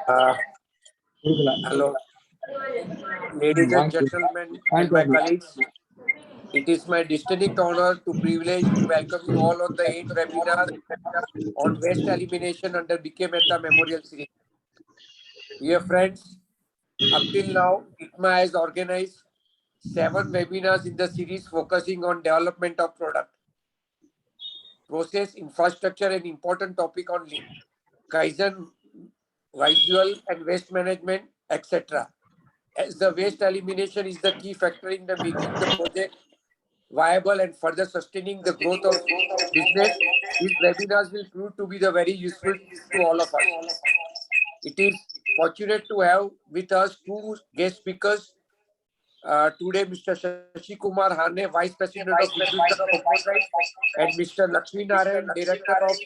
Uh, Hello, ladies and gentlemen, and my colleagues. It is my distinct honor to privilege to welcome you all on the 8th webinar on waste elimination under BK Mehta Memorial Series. Dear friends, up till now, ITMA has organized 7 webinars in the series focusing on development of product, process, infrastructure, and important topic on lean, Kaizen, visual and waste management, etc. As the waste elimination is the key factor in the making the project viable and further sustaining the growth of business, these webinars will prove to be the very useful to all of us. It is fortunate to have with us two guest speakers today, Mr. Shashi Kumar Hane, Vice President of Hindustan Composites, and Mr. Lakshmi Narayan, Director of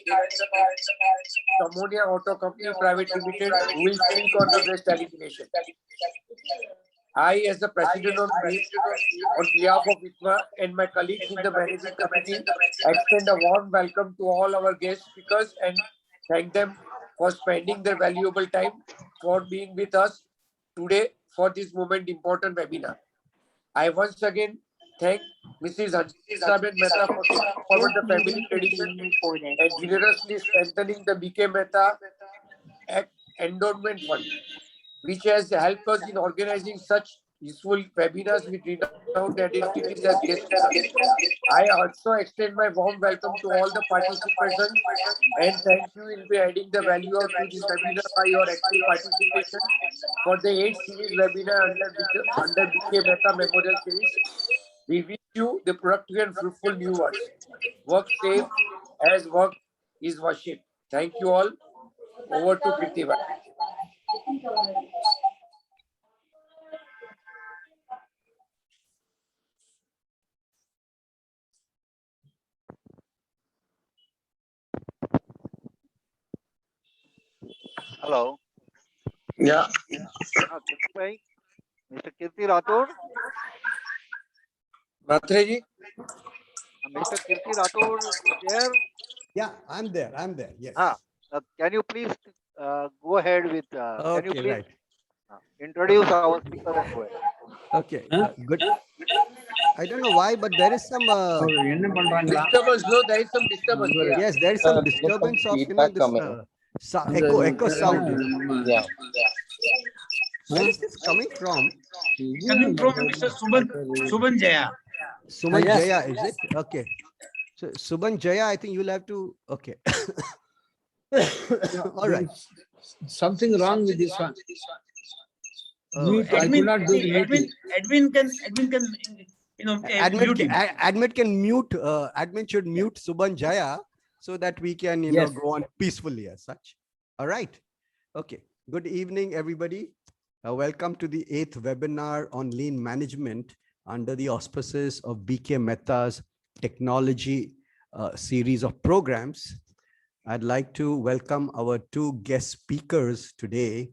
Ammonia Auto Company Private Limited, who will speak on the waste elimination. I, as the President on behalf of ITMA and my colleagues in the Managing Committee, extend a warm welcome to all our guest speakers and thank them for spending their valuable time for being with us today for this moment important webinar. I once again thank Mrs. Hansabhen Mehta for taking forward the family tradition and generously strengthening the BK Mehta Endowment Fund, which has helped us in organizing such useful webinars with renowned identities as guest speakers. I also extend my warm welcome to all the participants and thank you in adding the value of to this webinar by your active participation for the 8th series webinar under BK Mehta Memorial Series. We wish you the productive and fruitful new years. Work safe as work is worship. Thank you all. Over to Kirti. Hello. Yeah. Kirti Mr. Kirti Rathod. Mathreji. Mr. Kirti Rathod there? Yeah, I'm there. Yes. Can you please go ahead with? Okay, can you please right. introduce our speaker and go ahead? Okay, good. I don't know why, but there is some Disturbance. No, there is some disturbance. Yeah. yes, there is some disturbance of this echo sound. Yeah. Where is this coming from? Coming from Mr. Suban Jaya. Suman Yes. Jaya, is it? Okay. So Suban Jaya, I think you'll have to. Okay. All right. Something wrong with this one. Oh, I could not do the meeting. Admin can mute him. Admin can mute. Admin should mute Suban Jaya so that we can go on peacefully as such. All right. Okay. Good evening, everybody. Welcome to the 8th webinar on lean management under the auspices of BK Mehta's technology series of programs. I'd like to welcome our two guest speakers today,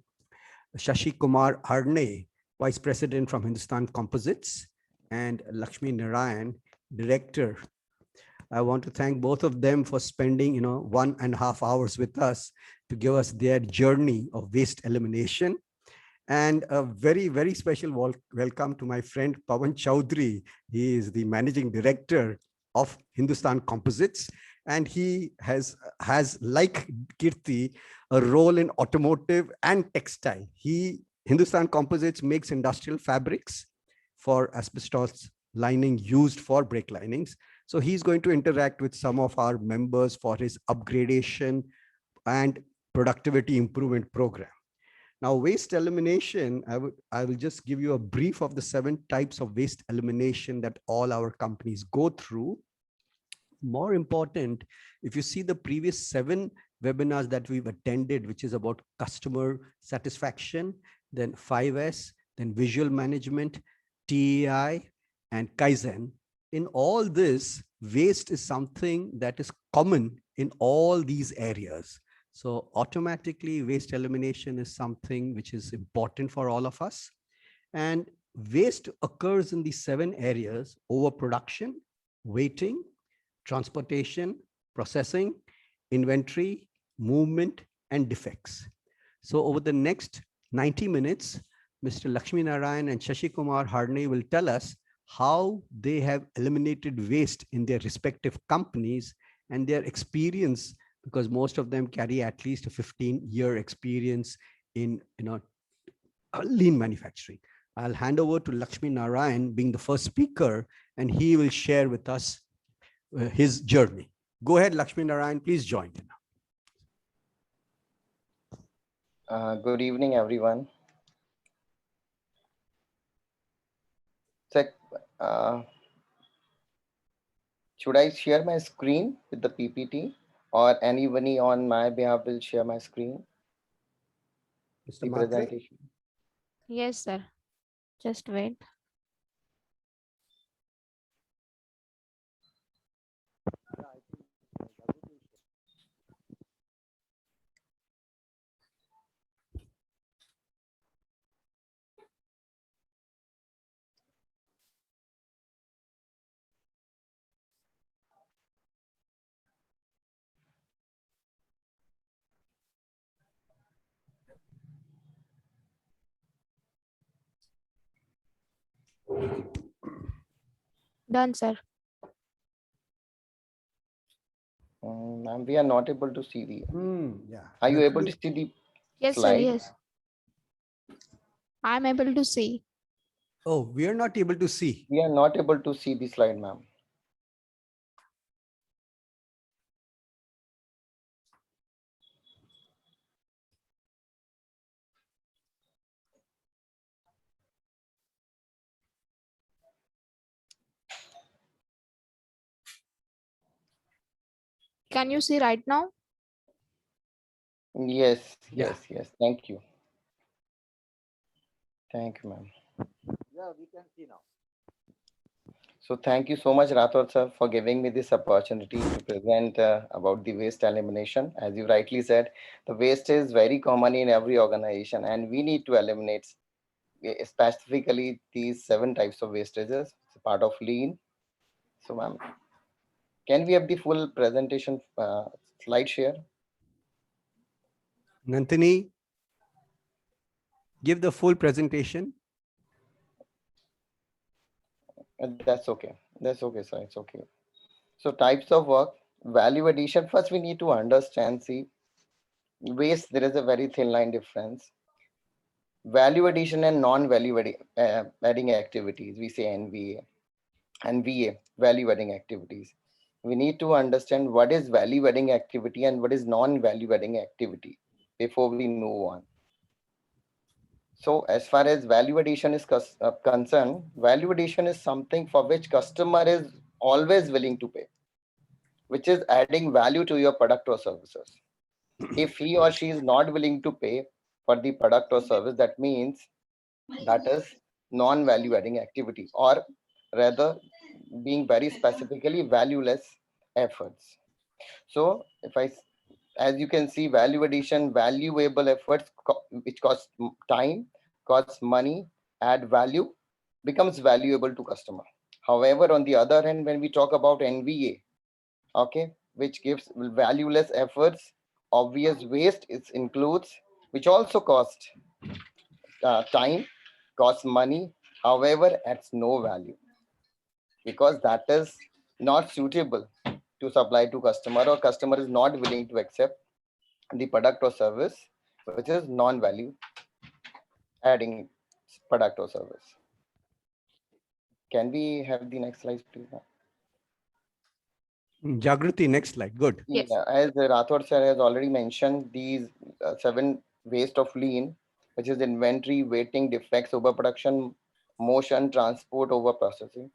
Shashi Kumar Harne, Vice President from Hindustan Composites, and Lakshmi Narayan, Director. I want to thank both of them for spending 1.5 hours with us to give us their journey of waste elimination. And a very, very special welcome to my friend Pawan Chaudhary. He is the Managing Director of Hindustan Composites, and he has like Kirti, a role in automotive and textile. Hindustan Composites makes industrial fabrics for asbestos lining used for brake linings. So he's going to interact with some of our members for his upgradation and productivity improvement program. Now, waste elimination, I will just give you a brief of the 7 types of waste elimination that all our companies go through. More important, if you see the previous 7 webinars that we've attended, which is about customer satisfaction, then 5S, then visual management, TEI, and Kaizen. In all this, waste is something that is common in all these areas. So automatically, waste elimination is something which is important for all of us. And waste occurs in these 7 areas: overproduction, weighting, transportation, processing, inventory, movement, and defects. So over the next 90 minutes, Mr. Lakshmi Narayan and Shashi Kumar Harne will tell us how they have eliminated waste in their respective companies and their experience, because most of them carry at least a 15-year experience in lean manufacturing. I'll hand over to Lakshmi Narayan being the first speaker, and he will share with us his journey. Go ahead, Lakshmi Narayan, please join in. Good evening, everyone. So, should I share my screen with the PPT, or anybody on my behalf will share my screen? Mr. The Mhatre? presentation. Yes, sir. Just wait. Done, sir. And we are not able to see the. Yeah. Are you able to see the Yes, sir. slide? Yes. I'm able to see. Oh, we are not able to see. We are not able to see the slide, ma'am. Can you see right now? Yes, Yeah. yes. Thank you. Thank you, ma'am. Yeah, we can see now. So thank you so much, Rathod sir, for giving me this opportunity to present about the waste elimination. As you rightly said, the waste is very common in every organization, and we need to eliminate specifically these 7 types of wastages. It's part of lean. So, ma'am, can we have the full presentation slide share? Nantini, give the full presentation. That's okay. That's okay, sir. It's okay. So types of work, value addition. First, we need to understand, see, waste, there is a very thin line difference. Value addition and non-value adding activities, we say NVA, and VA, value adding activities. We need to understand what is value adding activity and what is non-value adding activity before we move on. So as far as value addition is concerned, value addition is something for which customer is always willing to pay, which is adding value to your product or services. If he or she is not willing to pay for the product or service, that means that is non-value adding activity, or rather being very specifically valueless efforts. So if I, as you can see, value addition, valuable efforts, which cost time, costs money, add value, becomes valuable to customer. However, on the other hand, when we talk about NVA, okay, which gives valueless efforts, obvious waste, it includes, which also cost time, costs money, however, adds no value, because that is not suitable to supply to customer, or customer is not willing to accept the product or service which is non-value adding product or service. Can we have the next slide, please? Jagriti, next slide. Good. Yes. Yeah, as Rathod sir has already mentioned, these 7 waste of lean, which is inventory, waiting, defects, overproduction, motion, transport, over processing.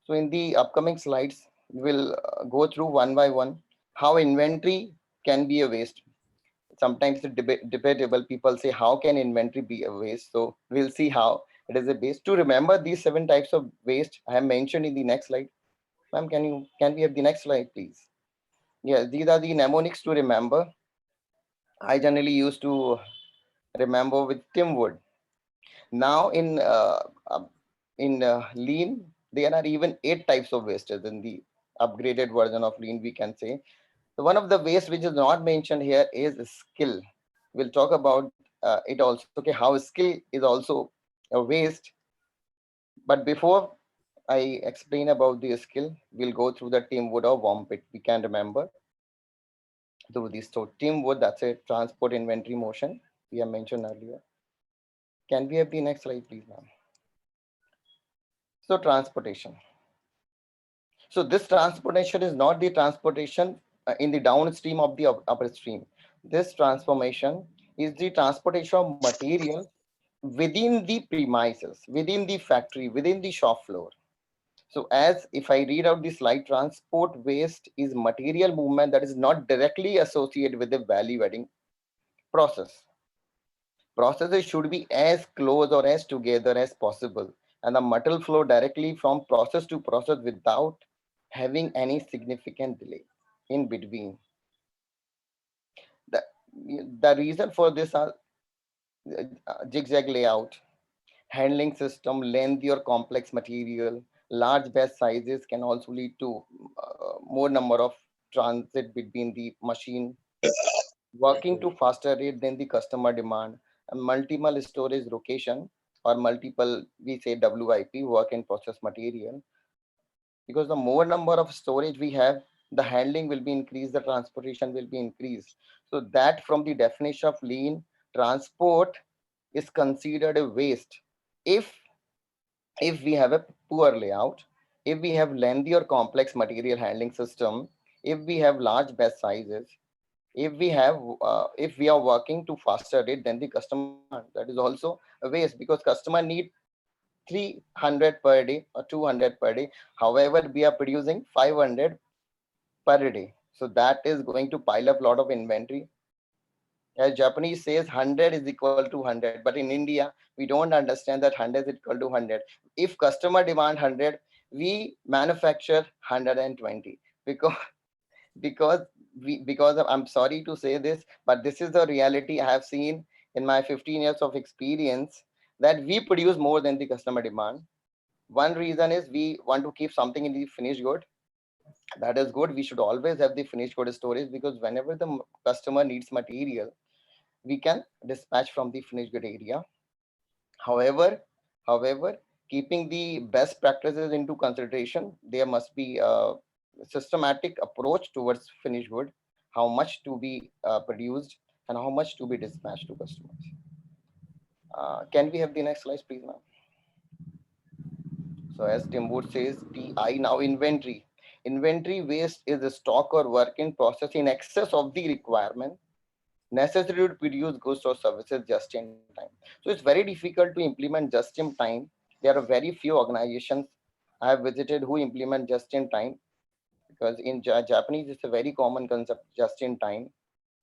So in the upcoming slides, we'll go through one by one how inventory can be a waste. Sometimes it's debatable. People say, how can inventory be a waste? So we'll see how it is a waste. To remember these 7 types of waste, I have mentioned in the next slide. Ma'am, can we have the next slide, please? Yes, these are the mnemonics to remember. I generally used to remember with Tim Wood. Now in lean, there are even 8 types of wastes in the upgraded version of lean, we can say. So one of the waste which is not mentioned here is skill. We'll talk about it also, okay, how skill is also a waste. But before I explain about the skill, we'll go through the Tim Wood or Wampit. We can remember through this. So Tim Wood, that's a transport inventory motion we have mentioned earlier. Can we have the next slide, please, ma'am? So transportation. So this transportation is not the transportation in the downstream of the upstream. This transformation is the transportation of material within the premises, within the factory, within the shop floor. So as if I read out the slide, transport waste is material movement that is not directly associated with the value adding process. Processes should be as close or as together as possible, and the metal flow directly from process to process without having any significant delay in between. The, the reason for this are zigzag layout, handling system, lengthy or complex material, large batch sizes can also lead to more number of transit between the machine, working to faster rate than the customer demand, and multiple storage location or multiple, we say WIP, work in process material. Because the more number of storage we have, the handling will be increased, the transportation will be increased. So that from the definition of lean, transport is considered a waste if we have a poor layout, if we have lengthy or complex material handling system, if we have large batch sizes, if we are working to faster rate than the customer demand, that is also a waste, because customer need 300 per day or 200 per day. However, we are producing 500 per day. So that is going to pile up a lot of inventory. As Japanese says, 100 is equal to 100. But in India, we don't understand that 100 is equal to 100. If customer demand 100, we manufacture 120 because I'm sorry to say this, but this is the reality I have seen in my 15 years of experience, that we produce more than the customer demand. One reason is we want to keep something in the finished good. That is good. We should always have the finished good storage, because whenever the customer needs material, we can dispatch from the finished good area. However, however, keeping the best practices into consideration, there must be a systematic approach towards finished good, how much to be produced and how much to be dispatched to customers. Can we have the next slide, please, ma'am? So as Tim Wood says, TI now inventory. Inventory waste is a stock or work in process in excess of the requirement necessary to produce goods or services just in time. So it's very difficult to implement just in time. There are very few organizations I have visited who implement just in time, because in Japanese it's a very common concept, just in time.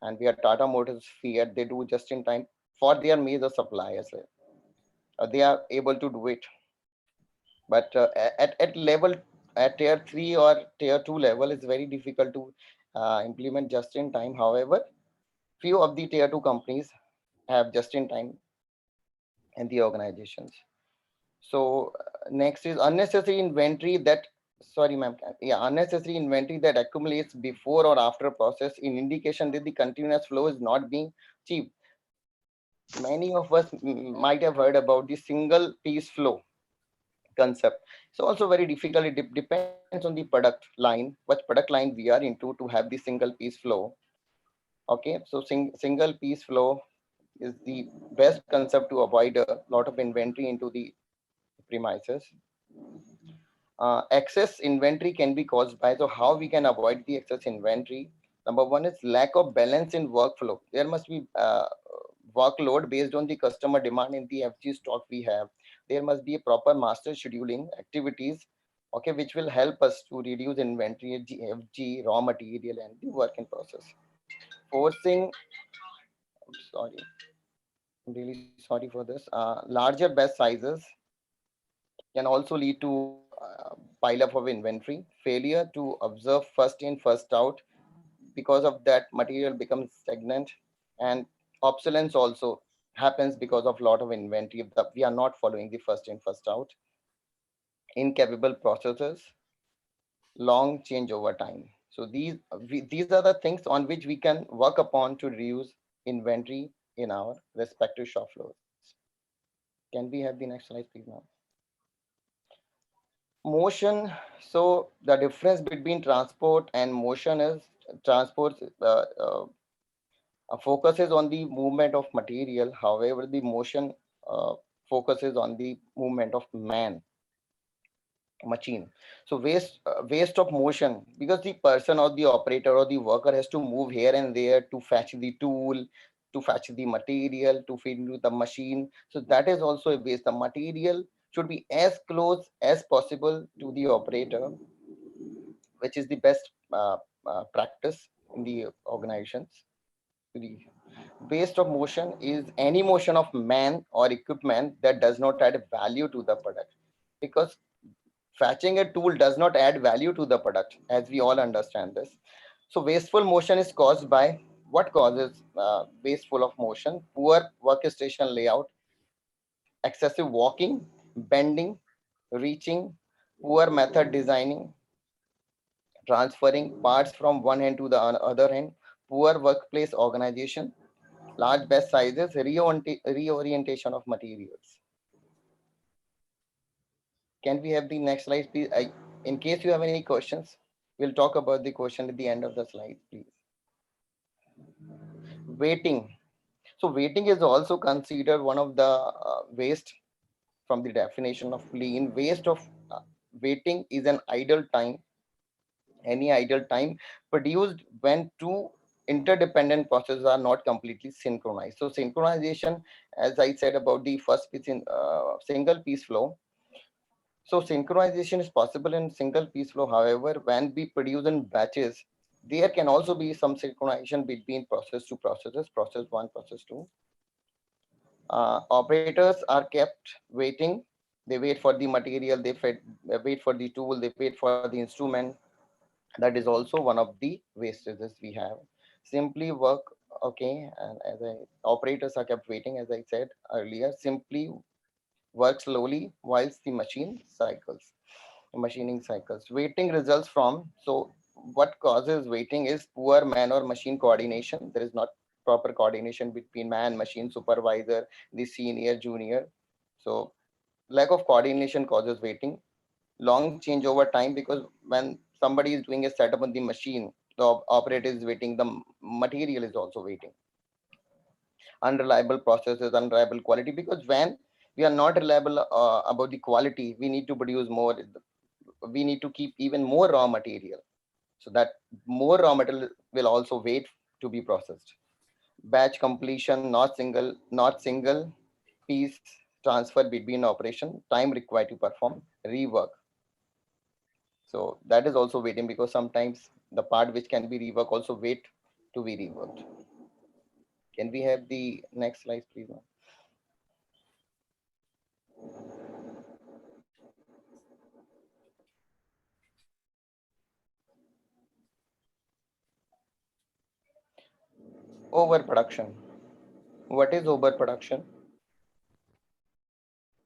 And we are Tata Motors, Fiat, they do just in time for their major suppliers. They are able to do it. But at level, at tier 3 or tier 2 level, it's very difficult to implement just in time. However, few of the tier 2 companies have just in time in the organizations. So next is unnecessary inventory that, sorry ma'am, yeah, unnecessary inventory that accumulates before or after process in indication that the continuous flow is not being achieved. Many of us might have heard about the single piece flow concept. It's also very difficult. It depends on the product line, what product line we are into to have the single piece flow. Okay, so single piece flow is the best concept to avoid a lot of inventory into the premises. Excess inventory can be caused by, so how we can avoid the excess inventory? Number one is lack of balance in workflow. There must be workload based on the customer demand in the FG stock we have. There must be a proper master scheduling activities, okay, which will help us to reduce inventory, FG, raw material, and the work in process. Forcing, I'm really sorry for this. Larger batch sizes can also lead to pile up of inventory, failure to observe first in, first out. Because of that, material becomes stagnant, and obsolescence also happens because of lot of inventory that we are not following the first in, first out. Incapable processes, long change over time. So these are the things on which we can work upon to reduce inventory in our respective shop floors. Can we have the next slide, please, now? Motion. So the difference between transport and motion is transport focuses on the movement of material. However, the motion focuses on the movement of man, machine. So waste of motion, because the person or the operator or the worker has to move here and there to fetch the tool, to fetch the material, to feed into the machine. So that is also a waste. The material should be as close as possible to the operator, which is the best practice in the organizations. The waste of motion is any motion of man or equipment that does not add value to the product, because fetching a tool does not add value to the product, as we all understand this. So wasteful motion is caused by, what causes wasteful of motion? Poor workstation layout, excessive walking, bending, reaching, poor method designing, transferring parts from one hand to the other hand, poor workplace organization, large batch sizes, reorientation of materials. Can we have the next slide, please? In case you have any questions, we'll talk about the question at the end of the slide, please. Waiting. So waiting is also considered one of the waste from the definition of lean. Waste of waiting is an idle time, any idle time produced when two interdependent processes are not completely synchronized. So synchronization, as I said about the first piece in single piece flow. So synchronization is possible in single piece flow. However, when we produce in batches, there can also be some synchronization between process to processes, process one, process two. Operators are kept waiting. They wait for the material, they wait for the tool, they wait for the instrument. That is also one of the wastages we have. Simply work, okay, and as operators are kept waiting, as I said earlier, simply work slowly whilst the machining cycles. Waiting results from, so what causes waiting is poor man or machine coordination. There is not proper coordination between man, machine, supervisor, the senior, junior. So lack of coordination causes waiting. Long changeover time, because when somebody is doing a setup on the machine, the operator is waiting, the material is also waiting. Unreliable processes, unreliable quality, because when we are not reliable about the quality, we need to produce more, we need to keep even more raw material, so that more raw material will also wait to be processed. Batch completion, not single piece transfer between operation, time required to perform rework. So that is also waiting, because sometimes the part which can be reworked also wait to be reworked. Can we have the next slide, please? Overproduction. What is overproduction?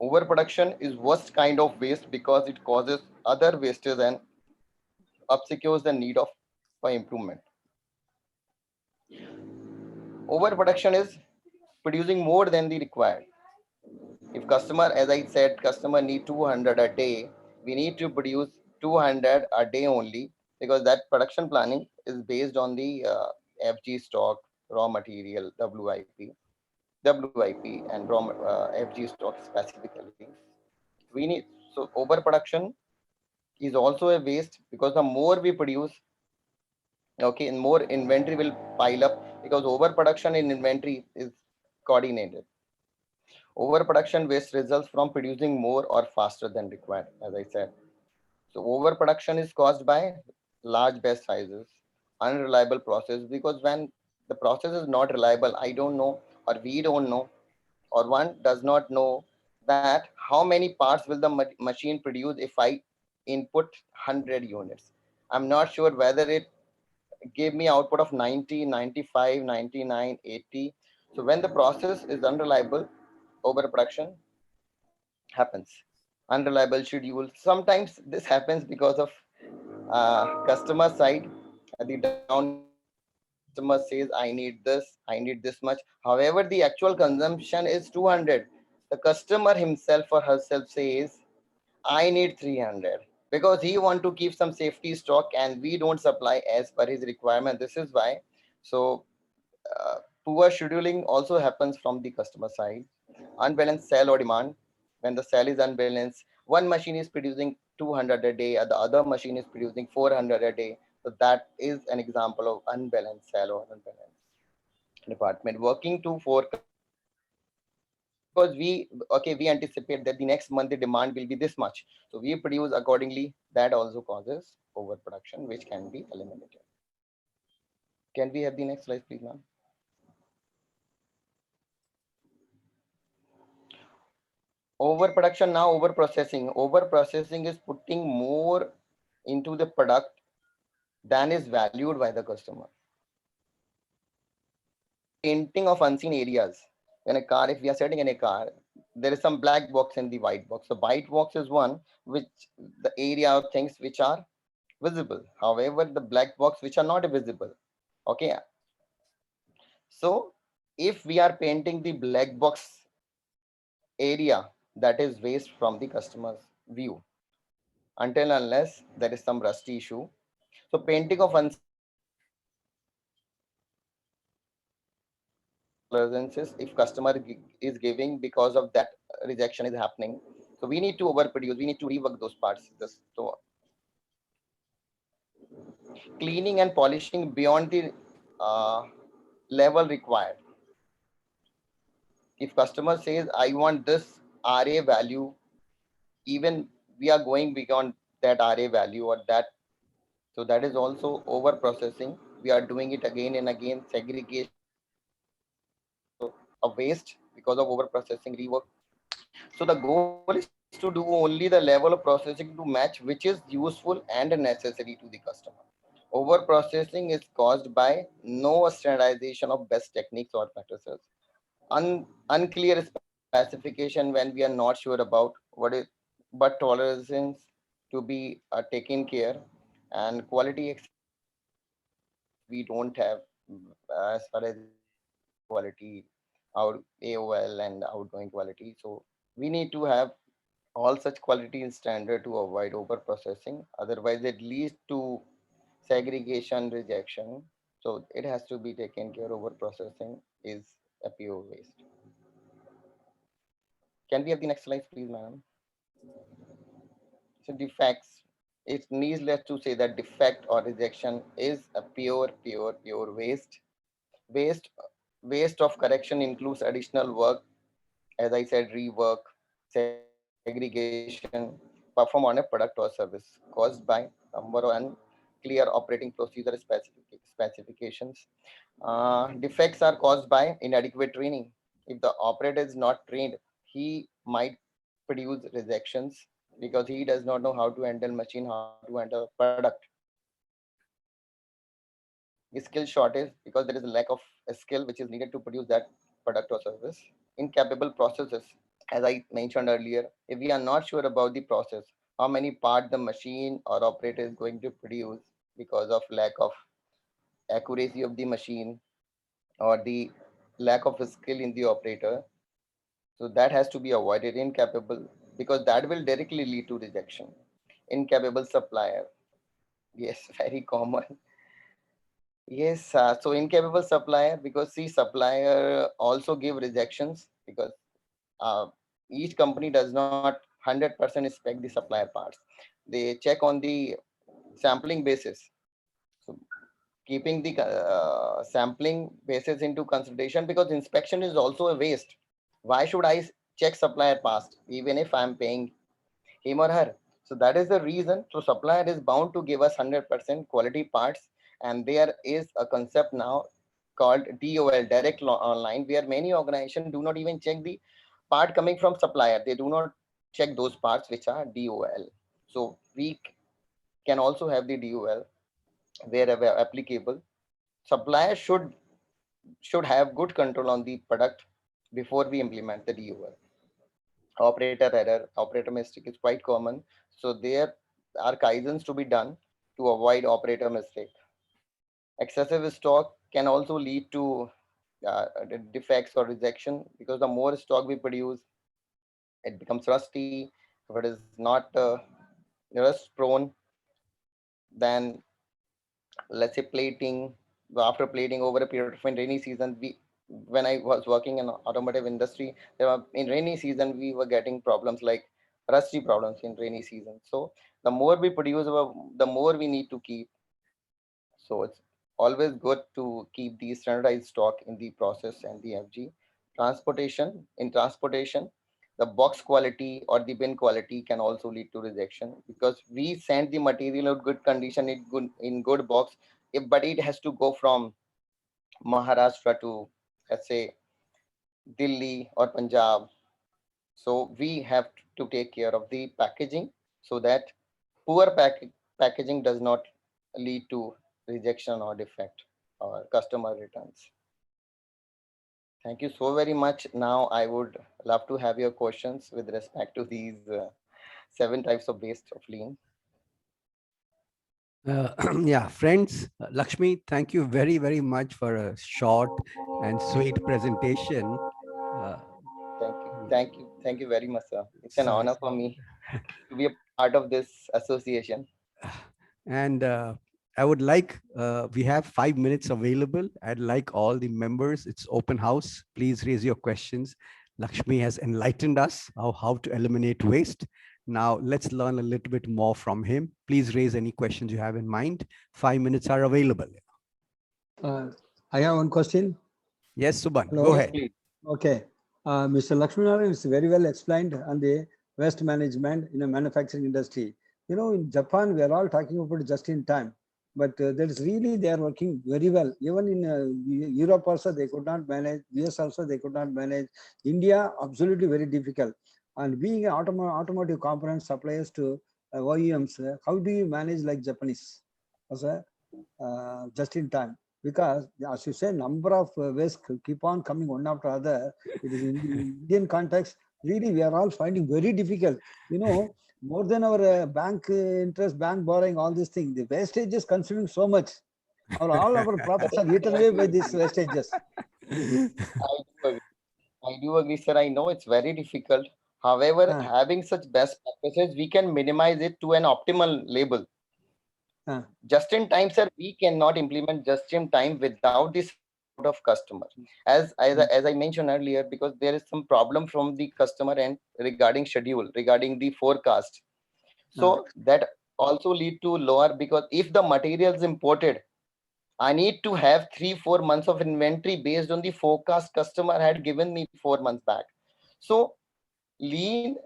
Overproduction is worst kind of waste, because it causes other wastes and obscures the need of for improvement. Overproduction is producing more than the required. If customer, as I said, customer need 200 a day, we need to produce 200 a day only, because that production planning is based on the FG stock, raw material, WIP, and raw FG stock specifically. We need, so overproduction is also a waste, because the more we produce, okay, and more inventory will pile up, because overproduction in inventory is coordinated. Overproduction waste results from producing more or faster than required, as I said. So overproduction is caused by large batch sizes, unreliable process, because when the process is not reliable, I don't know, or we don't know, or one does not know that how many parts will the machine produce if I input 100 units. I'm not sure whether it gave me output of 90, 95, 99, 80. So when the process is unreliable, overproduction happens. Unreliable schedule. Sometimes this happens because of customer side, the downstream customer says, I need this much. However, the actual consumption is 200. The customer himself or herself says, I need 300 because he want to keep some safety stock and we don't supply as per his requirement. This is why. So poor scheduling also happens from the customer side. Unbalanced sell or demand. When the sell is unbalanced, one machine is producing 200 a day, and the other machine is producing 400 a day. So that is an example of unbalanced sell or unbalanced department. Working to forecast because we anticipate that the next month the demand will be this much. So we produce accordingly. That also causes overproduction, which can be eliminated. Can we have the next slide, please, ma'am? Overproduction now, overprocessing is putting more into the product than is valued by the customer. Painting of unseen areas. In a car, if we are sitting in a car, there is some black box and the white box. The white box is one which the area of things which are visible. However, the black box which are not visible. Okay. So if we are painting the black box area, that is waste from the customer's view until unless there is some rusty issue. So painting of tolerances, if customer is giving because of that rejection is happening. So we need to overproduce, we need to rework those parts. So cleaning and polishing beyond the level required. If customer says, I want this RA value, even we are going beyond that RA value or that. So that is also over processing. We are doing it again and again, segregation of waste because of over processing rework. So the goal is to do only the level of processing to match which is useful and necessary to the customer. Over processing is caused by no standardization of best techniques or practices. Unclear specification when we are not sure about what is but tolerances to be taken care and quality we don't have as far as quality out AOL and outgoing quality. So we need to have all such quality and standard to avoid over processing. Otherwise, it leads to segregation, rejection. So it has to be taken care. Over processing is a pure waste. Can we have the next slide, please, madam? So defects. It's needless to say that defect or rejection is a pure waste. Waste waste of correction includes additional work, as I said, rework, segregation, perform on a product or service caused by number one clear operating procedure specifications. Defects are caused by inadequate training. If the operator is not trained, he might produce rejections because he does not know how to handle machine, how to handle product. Skill shortage because there is a lack of a skill which is needed to produce that product or service. Incapable processes, as I mentioned earlier, if we are not sure about the process, how many parts the machine or operator is going to produce because of lack of accuracy of the machine or the lack of skill in the operator. So that has to be avoided. Incapable, because that will directly lead to rejection. Incapable supplier. Yes, very common. Yes, so incapable supplier because see supplier also give rejections because uh, each company does not 100% inspect the supplier parts. They check on the sampling basis. So keeping the sampling basis into consideration because inspection is also a waste. Why should I check supplier past even if I'm paying him or her? So that is the reason. So supplier is bound to give us 100% quality parts, and there is a concept now called DOL, direct online, where many organizations do not even check the part coming from supplier. They do not check those parts which are DOL. So we can also have the DOL wherever applicable. Supplier should have good control on the product before we implement the DOL. Operator error, operator mistake is quite common. So there are kaizens to be done to avoid operator mistake. Excessive stock can also lead to defects or rejection, because the more stock we produce, it becomes rusty. If it is not rust prone, then let's say plating, after plating over a period of in rainy season, when I was working in automotive industry, in rainy season we were getting problems like rusty problems in rainy season. So the more we produce, the more we need to keep. So it's always good to keep the standardized stock in the process and the FG. In transportation, the box quality or the bin quality can also lead to rejection, because we send the material in good condition, in good box, but it has to go from Maharashtra to, let's say, Delhi or Punjab. So we have to take care of the packaging, so that poor packaging does not lead to rejection or defect or customer returns. Thank you so very much. Now I would love to have your questions with respect to these 7 types of waste of lean. Yeah, friends, Lakshmi, thank you very, very much for a short and sweet presentation. Thank you very much, sir. It's an So, honor for me to be a part of this association. and I would like, we have 5 minutes available. I'd like all the members, it's open house. Please raise your questions. Lakshmi has enlightened us how to eliminate waste. Now let's learn a little bit more from him. Please raise any questions you have in mind. 5 minutes are available. I have one question. Yes, Subhan, Hello. go Yes, ahead. please. Okay. Mr. Lakshminarayan is very well explained on the waste management in the manufacturing industry. You know, in Japan, we are all talking about just in time, but there is really, they are working very well. Even in Europe also, they could not manage. US also, they could not manage. India, absolutely very difficult. And being an automotive component suppliers to OEMs, how do you manage like Japanese? Also, just in time? Because as you say, number of waste keep on coming one after other. It is in the Indian context, really we are all finding very difficult. You know, more than our bank interest, bank borrowing, all these things, the wastage is consuming so much. All our profits are eaten away by these wastages. I do agree. I do agree, sir. I know it's very difficult. However, Ah, having such best practices, we can minimize it to an optimal level. ah, Just in time, sir, we cannot implement just in time without the support of customer. As I mentioned earlier, because there is some problem from the customer end regarding schedule, regarding the forecast. So that also lead to lower, because if the material is imported, I need to have 3-4 months of inventory based on the forecast customer had given me 4 months back. So lean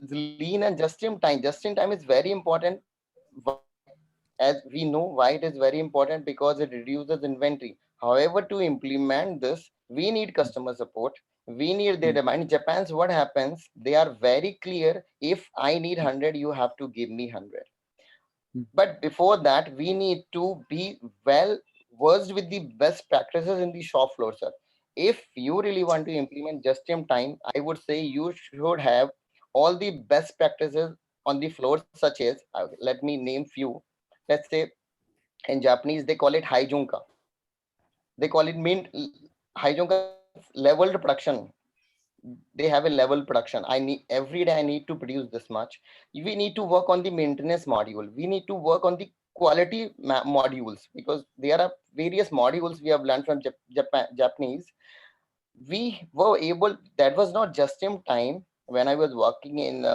lean and just in time. Just in time is very important. Why? As we know why it is very important, because it reduces inventory. However, to implement this, we need customer support. We need their demand. In Japan's what happens? They are very clear. If I need 100, you have to give me 100. But before that, we need to be well versed with the best practices in the shop floor, sir. If you really want to implement just in time, I would say you should have all the best practices on the floor, such as, let me name few. Let's say in Japanese, they call it haijunka. They call it haijunka means leveled production. They have a level production. I need every day I need to produce this much. We need to work on the maintenance module. We need to work on the quality modules, because there are various modules we have learned from Japanese. We were able, that was not just in time. When I was working in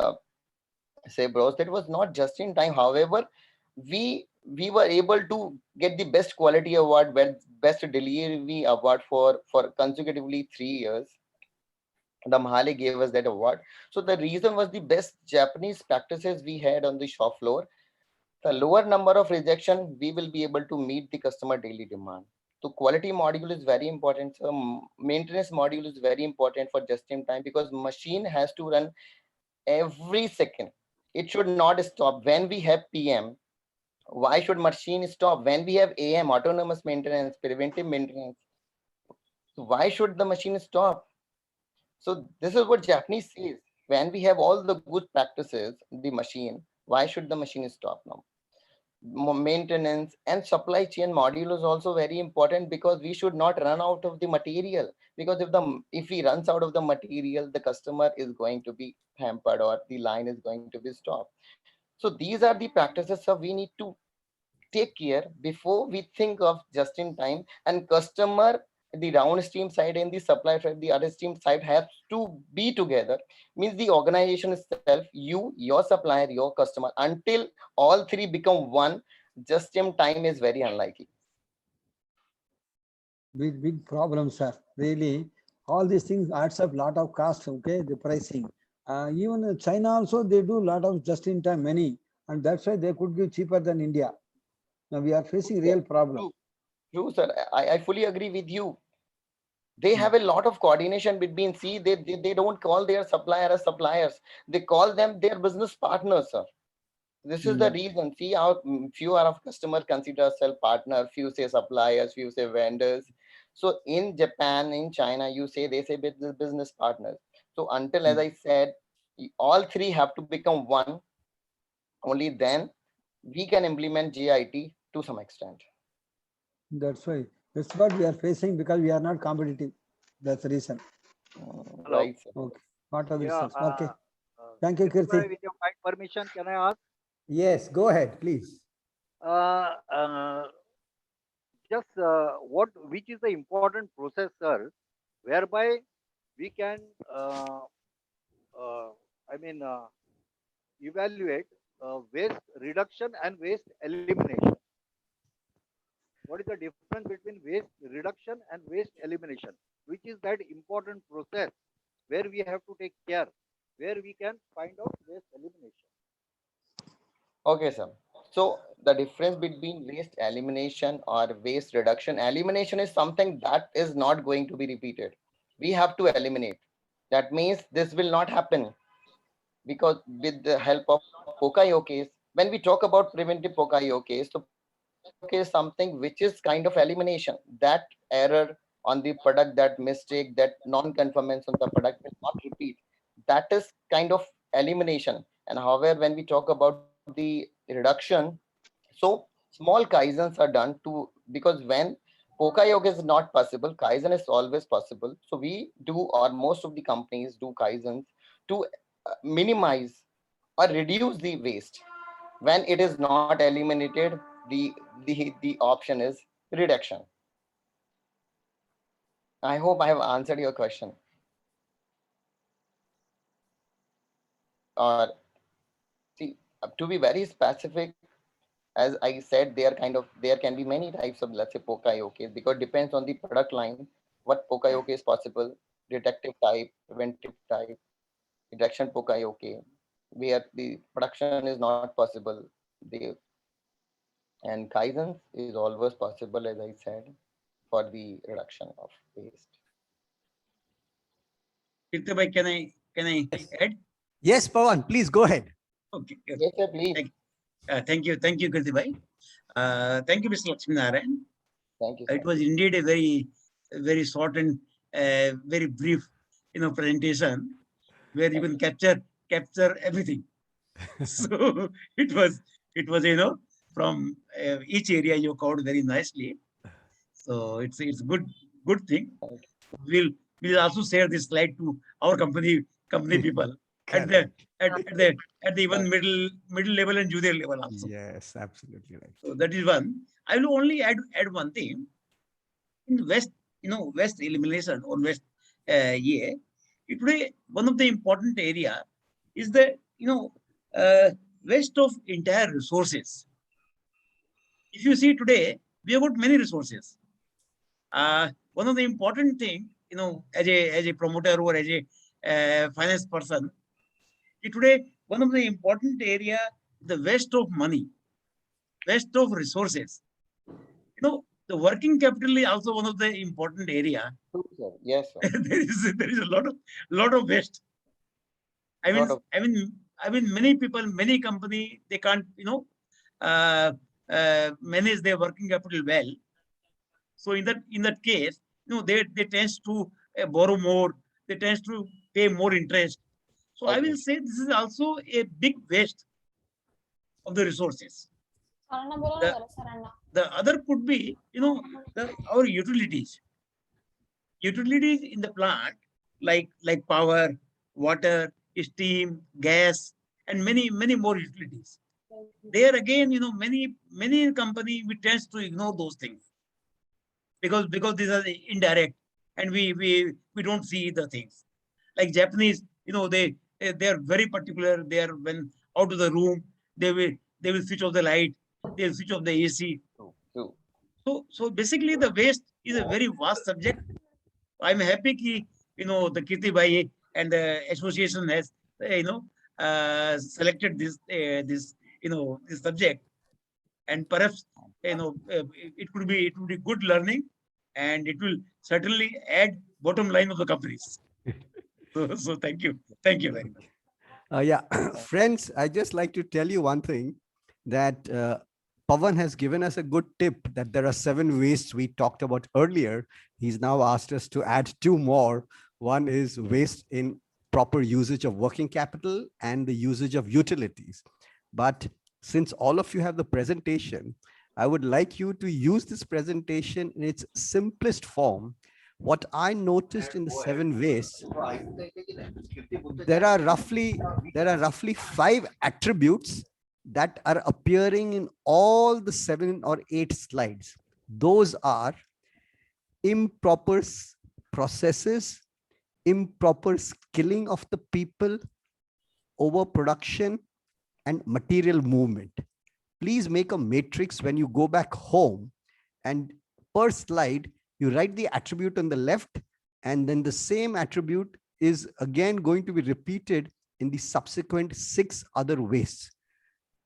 say bros, that was not just in time. However, we were able to get the best quality award, best delivery award for consecutively 3 years. The Mahale gave us that award. So the reason was the best Japanese practices we had on the shop floor. The lower number of rejection, we will be able to meet the customer daily demand. So quality module is very important. So maintenance module is very important for just in time, because machine has to run every second. It should not stop. When we have PM, why should machine stop? When we have AM, autonomous maintenance, preventive maintenance, why should the machine stop? So this is what Japanese says. When we have all the good practices, the machine, why should the machine stop now? maintenance and supply chain module is also very important, because we should not run out of the material, because if we runs out of the material, the customer is going to be hampered or the line is going to be stopped. So these are the practices that we need to take care before we think of just in time. And customer, the downstream side and the supply side, the upstream side has to be together. Means the organization itself, you, your supplier, your customer, until all three become one, just in time is very unlikely. Big problem, sir. Really, all these things adds up lot of cost. Okay, the pricing. Even in China also they do lot of just in time many, and that's why they could be cheaper than India. Now we are facing real problem. True, sir. I fully agree with you. They have a lot of coordination between, see, they don't call their supplier as suppliers. They call them their business partners, sir. This is the reason. See, our few are of customers consider self partner, few say suppliers, few say vendors. So in Japan, in China, they say business partners. So until, as I said, all three have to become one, only then we can implement JIT to some extent. That's why. That's what we are facing, because we are not competitive. That's the reason. Right, sir. Okay. What are the Yeah, reasons? Okay. Thank you, Kirti. With your kind permission, can I ask? Yes, go ahead, please. Which is the important process, sir, whereby we can, evaluate waste reduction and waste elimination. What is the difference between waste reduction and waste elimination? Which is that important process where we have to take care, where we can find out waste elimination? Okay, sir. So the difference between waste elimination or waste reduction, elimination is something that is not going to be repeated. We have to eliminate. That means this will not happen, because with the help of Pokayoke, when we talk about preventive Pokayoke, so Pokayoke is something which is kind of elimination. That error on the product, that mistake, that non-conformance on the product will not repeat. That is kind of elimination. And however, when we talk about the reduction, so small kaizens are done to, because when Poka Yoga is not possible, Kaizen is always possible. So we do, or most of the companies do Kaizens to minimize or reduce the waste. When it is not eliminated, the option is reduction. I hope I have answered your question. Or see, to be very specific, as I said, there can be many types of, let's say, Pokayoke, because it depends on the product line, what Pokayoke is possible, detective type, preventive type, reduction Pokayoke, where the production is not possible. And Kaizen is always possible, as I said, for the reduction of waste. Kirti, can I add? Yes, Pawan, please go ahead. Okay. Yes, sir, please. Thank you, Kirti bhai. Thank you, Mr. Lakshmi Narayan. Thank you. It was indeed a very short and very brief, presentation where you can capture everything. So it was, from each area you covered very nicely. So it's good thing. We'll also share this slide to our company people at the even middle level and junior level also. Yes, absolutely right. So that is one. I will only add one thing. In waste, waste elimination or waste, today one of the important area is the waste of entire resources. If you see today, we have got many resources. One of the important thing, as a promoter or as a finance person, today one of the important area, the waste of money, waste of resources. The working capital is also one of the important area. Yes, sir. there is a lot of waste. I mean, many people, many company, they can't, manage their working capital well. So in that case, they tends to borrow more. They tends to pay more interest. So I will say this is also a big waste of the resources. The other could be, our utilities. Utilities in the plant, like power, water, steam, gas, and many more utilities. There again, many company we tends to ignore those things because these are indirect, and we don't see the things. Like Japanese, they are very particular. They are, when out of the room, they will switch off the light, they'll switch off the AC. True. So basically, the waste is a very vast subject. I'm happy ki, the Kirti Bhai and the association has, selected this, this subject, and perhaps, it would be good learning, and it will certainly add bottom line of the companies. So thank you very much. Yeah, friends, I just like to tell you one thing, that Pawan has given us a good tip that there are 7 wastes we talked about earlier. He's now asked us to add 2 more. One is waste in proper usage of working capital and the usage of utilities. But since all of you have the presentation, I would like you to use this presentation in its simplest form. What I noticed in the 7 wastes, there are roughly 5 attributes that are appearing in all the 7 or 8 slides. Those are improper processes, improper skilling of the people, overproduction, and material movement. Please make a matrix when you go back home, and per slide, you write the attribute on the left, and then the same attribute is again going to be repeated in the subsequent 6 other wastes.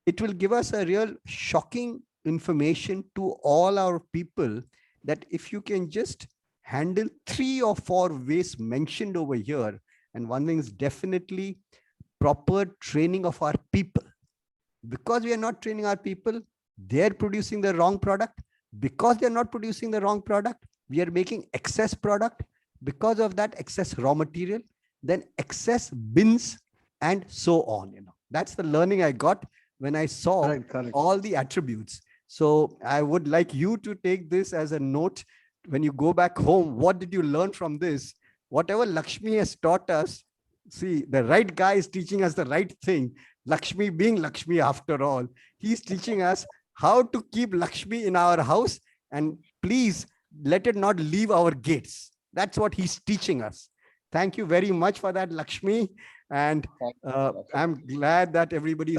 It will give us a real shocking information to all our people that if you can just handle 3 or 4 wastes mentioned over here, and one thing is definitely proper training of our people. Because we are not training our people, they're producing the wrong product. Because they're not producing the wrong product, we are making excess product. Because of that, excess raw material, then excess bins, and so on. That's the learning I got when I saw all the attributes. So I would like you to take this as a note when you go back home. What did you learn from this? Whatever Lakshmi has taught us, see, the right guy is teaching us the right thing. Lakshmi being Lakshmi after all, he's teaching us how to keep Lakshmi in our house, and please let it not leave our gates. That's what he's teaching us. Thank you very much for that, Lakshmi. And I'm glad that everybody is